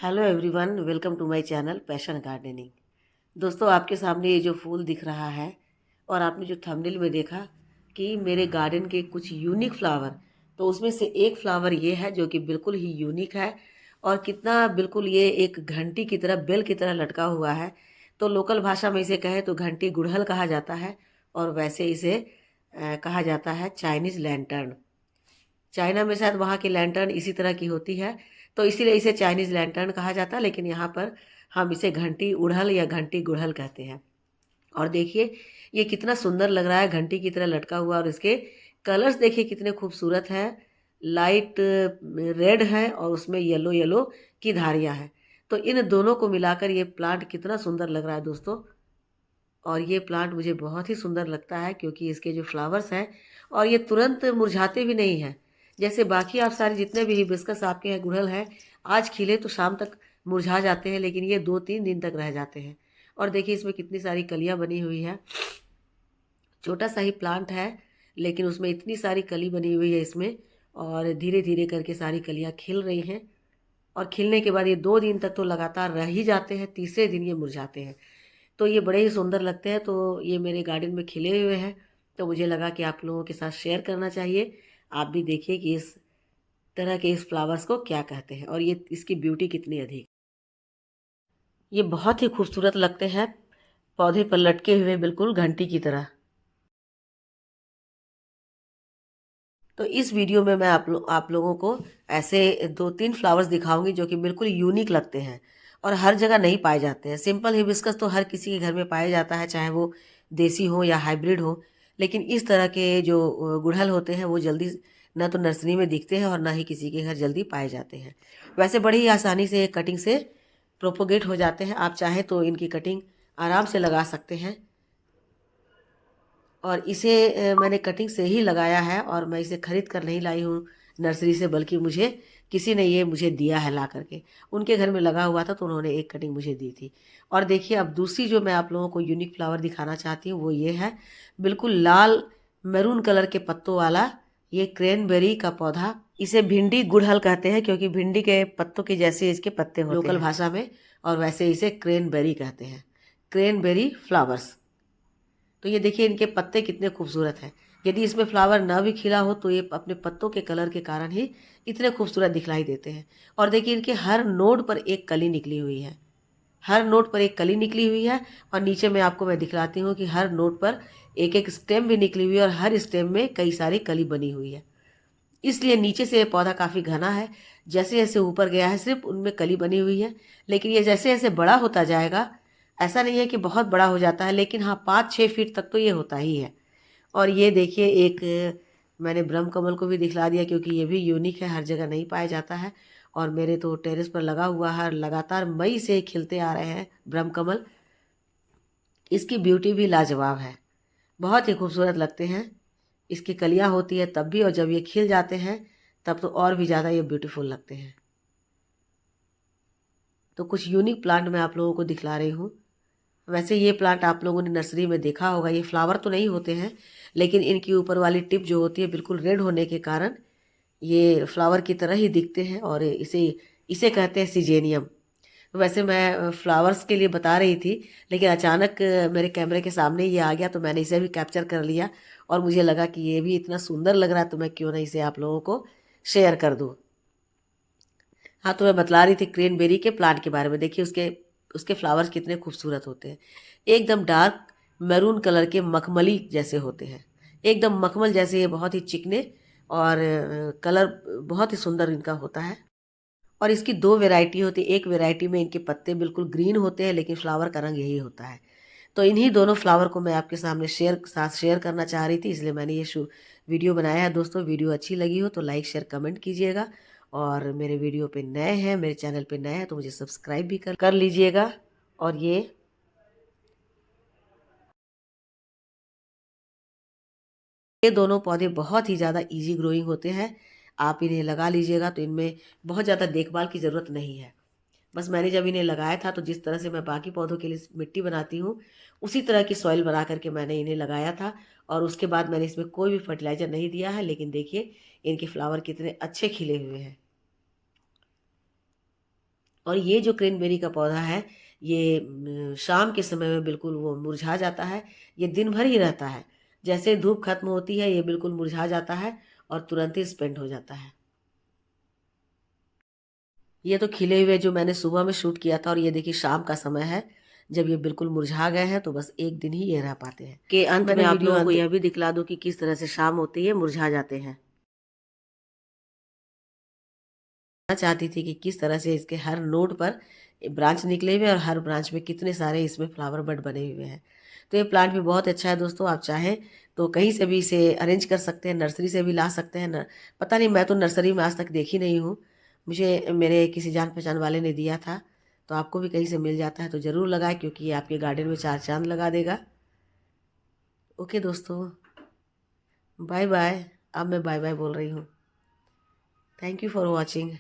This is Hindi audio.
Hello everyone, welcome to my channel passion gardening. दोस्तों, आपके सामने ये जो फूल दिख रहा है और आपने जो थंबनेल में देखा कि मेरे गार्डन के कुछ यूनिक फ्लावर, तो उसमें से एक फ्लावर ये है जो कि बिल्कुल ही यूनिक है और कितना बिल्कुल ये एक घंटी की तरह, बेल की तरह लटका हुआ है। तो लोकल भाषा में इसे कहे तो घंटी गुड़हल कहा जाता है और वैसे इसे कहा जाता है चाइनीज़ लैंटर्न। चाइना में शायद वहाँ की लैंटर्न इसी तरह की होती है, तो इसीलिए इसे चाइनीज़ लैंटर्न कहा जाता है, लेकिन यहाँ पर हम इसे घंटी उड़हल या घंटी गुड़हल कहते हैं। और देखिए ये कितना सुंदर लग रहा है, घंटी की तरह लटका हुआ, और इसके कलर्स देखिए कितने खूबसूरत हैं। लाइट रेड है और उसमें येलो येलो की धारियाँ हैं। तो इन दोनों को मिलाकर ये प्लांट कितना सुंदर लग रहा है दोस्तों। और ये प्लांट मुझे बहुत ही सुंदर लगता है क्योंकि इसके जो फ्लावर्स हैं और ये तुरंत मुरझाते भी नहीं हैं। जैसे बाकी आप सारे जितने भी हिबिस्कस आपके हैं, गुड़हल हैं, आज खिले तो शाम तक मुरझा जाते हैं, लेकिन ये 2-3 दिन तक रह जाते हैं। और देखिए इसमें कितनी सारी कलियां बनी हुई हैं। छोटा सा ही प्लांट है लेकिन उसमें इतनी सारी कली बनी हुई है इसमें, और धीरे धीरे करके सारी कलियां खिल रही हैं। और खिलने के बाद ये 2 दिन तक तो लगातार रह ही जाते हैं, तीसरे दिन ये मुरझाते हैं। तो ये बड़े ही सुंदर लगते हैं। तो ये मेरे गार्डन में खिले हुए हैं, तो मुझे लगा कि आप लोगों के साथ शेयर करना चाहिए। आप भी देखिए कि इस तरह के इस फ्लावर्स को क्या कहते हैं और ये इसकी ब्यूटी कितनी अधिक। ये बहुत ही खूबसूरत लगते हैं, पौधे पर लटके हुए बिल्कुल घंटी की तरह। तो इस वीडियो में मैं आप लोगों को ऐसे 2-3 फ्लावर्स दिखाऊंगी जो कि बिल्कुल यूनिक लगते हैं और हर जगह नहीं पाए जाते हैं। सिंपल हिबिस्कस तो हर किसी के घर में पाया जाता है, चाहे वो देसी हो या हाइब्रिड हो। लेकिन इस तरह के जो गुड़हल होते हैं वो जल्दी ना तो नर्सरी में दिखते हैं और ना ही किसी के घर जल्दी पाए जाते हैं। वैसे बड़ी ही आसानी से कटिंग से प्रोपोगेट हो जाते हैं। आप चाहें तो इनकी कटिंग आराम से लगा सकते हैं। और इसे मैंने कटिंग से ही लगाया है और मैं इसे खरीद कर नहीं लाई हूँ नर्सरी से, बल्कि मुझे किसी ने ये मुझे दिया है ला करके। उनके घर में लगा हुआ था तो उन्होंने एक कटिंग मुझे दी थी। और देखिए अब दूसरी जो मैं आप लोगों को यूनिक फ्लावर दिखाना चाहती हूँ वो ये है, बिल्कुल लाल मैरून कलर के पत्तों वाला ये क्रेनबेरी का पौधा। इसे भिंडी गुड़हल कहते हैं क्योंकि भिंडी के पत्तों के जैसे इसके पत्ते होते लोकल भाषा में, और वैसे इसे क्रेनबेरी कहते हैं, क्रेनबेरी फ्लावर्स। तो ये देखिए इनके पत्ते कितने खूबसूरत हैं। यदि इसमें फ्लावर ना भी खिला हो तो ये अपने पत्तों के कलर के कारण ही इतने खूबसूरत दिखलाई देते हैं। और देखिए इनके हर नोड पर एक कली निकली हुई है, हर नोड पर एक कली निकली हुई है। और नीचे में आपको मैं दिखलाती हूँ कि हर नोड पर एक एक स्टेम भी निकली हुई है और हर स्टेम में कई सारी कली बनी हुई है। इसलिए नीचे से ये पौधा काफ़ी घना है। जैसे जैसे ऊपर गया है सिर्फ उनमें कली बनी हुई है, लेकिन ये जैसे जैसे बड़ा होता जाएगा, ऐसा नहीं है कि बहुत बड़ा हो जाता है, लेकिन हाँ 5-6 फीट तक तो ये होता ही है। और ये देखिए एक मैंने ब्रह्म कमल को भी दिखला दिया क्योंकि ये भी यूनिक है, हर जगह नहीं पाया जाता है। और मेरे तो टेरेस पर लगा हुआ है, लगातार मई से खिलते आ रहे हैं ब्रह्म कमल। इसकी ब्यूटी भी लाजवाब है, बहुत ही खूबसूरत लगते हैं। इसकी कलियां होती है तब भी, और जब ये खिल जाते हैं तब तो और भी ज़्यादा ये ब्यूटीफुल लगते हैं। तो कुछ यूनिक प्लांट मैं आप लोगों को दिखला रही हूँ। वैसे ये प्लांट आप लोगों ने नर्सरी में देखा होगा, ये फ्लावर तो नहीं होते हैं, लेकिन इनकी ऊपर वाली टिप जो होती है बिल्कुल रेड होने के कारण ये फ्लावर की तरह ही दिखते हैं, और इसे इसे कहते हैं सिजेनियम। वैसे मैं फ्लावर्स के लिए बता रही थी, लेकिन अचानक मेरे कैमरे के सामने ये आ गया तो मैंने इसे भी कैप्चर कर लिया। और मुझे लगा कि ये भी इतना सुंदर लग रहा है तो मैं क्यों ना इसे आप लोगों को शेयर कर दूँ। हाँ, तो मैं बतला रही थी क्रेनबेरी के प्लांट के बारे में। देखिए उसके उसके फ्लावर्स कितने खूबसूरत होते हैं, एकदम डार्क मैरून कलर के मखमली जैसे होते हैं, एकदम मखमल जैसे। ये बहुत ही चिकने और कलर बहुत ही सुंदर इनका होता है। और इसकी 2 वैरायटी होती है, एक वैरायटी में इनके पत्ते बिल्कुल ग्रीन होते हैं लेकिन फ्लावर का रंग यही होता है। तो इन्हीं दोनों फ्लावर को मैं आपके सामने शेयर करना चाह रही थी, इसलिए मैंने ये वीडियो बनाया है। दोस्तों, वीडियो अच्छी लगी हो तो लाइक शेयर कमेंट कीजिएगा, और मेरे वीडियो पे नए हैं, मेरे चैनल पे नए हैं तो मुझे सब्सक्राइब भी कर लीजिएगा। और ये दोनों पौधे बहुत ही ज़्यादा इजी ग्रोइंग होते हैं। आप इन्हें लगा लीजिएगा तो इनमें बहुत ज़्यादा देखभाल की ज़रूरत नहीं है। बस मैंने जब इन्हें लगाया था तो जिस तरह से मैं बाकी पौधों के लिए मिट्टी बनाती हूँ, उसी तरह की सॉइल बना करके मैंने इन्हें लगाया था। और उसके बाद मैंने इसमें कोई भी फर्टिलाइज़र नहीं दिया है, लेकिन देखिए इनके फ्लावर कितने अच्छे खिले हुए हैं। और ये जो क्रेनबेरी का पौधा है ये शाम के समय में बिल्कुल वो मुरझा जाता है। ये दिन भर ही रहता है, जैसे धूप खत्म होती है ये बिल्कुल मुरझा जाता है और तुरंत ही स्पेंड हो जाता है। ये तो खिले हुए जो मैंने सुबह में शूट किया था, और ये देखिए शाम का समय है जब ये बिल्कुल मुरझा गए हैं, तो बस एक दिन ही ये रह पाते हैं। के अंत में आप लोगों को यह भी दिखला दूं कि किस तरह से शाम होती है मुरझा जाते हैं। मैं चाहती थी कि किस तरह से इसके हर नोड पर ब्रांच निकले हुए हैं और हर ब्रांच में कितने सारे इसमें फ्लावर बड बने हुए हैं। तो ये प्लांट भी बहुत अच्छा है दोस्तों, आप चाहें तो कहीं से भी इसे अरेंज कर सकते हैं, नर्सरी से भी ला सकते हैं न। पता नहीं, मैं तो नर्सरी में आज तक देखी नहीं हूँ, मुझे मेरे किसी जान पहचान वाले ने दिया था। तो आपको भी कहीं से मिल जाता है तो ज़रूर लगाएं, क्योंकि ये आपके गार्डन में चार चांद लगा देगा। ओके दोस्तों, बाय बाय। अब मैं बाय बाय बोल रही हूँ। Thank you for watching.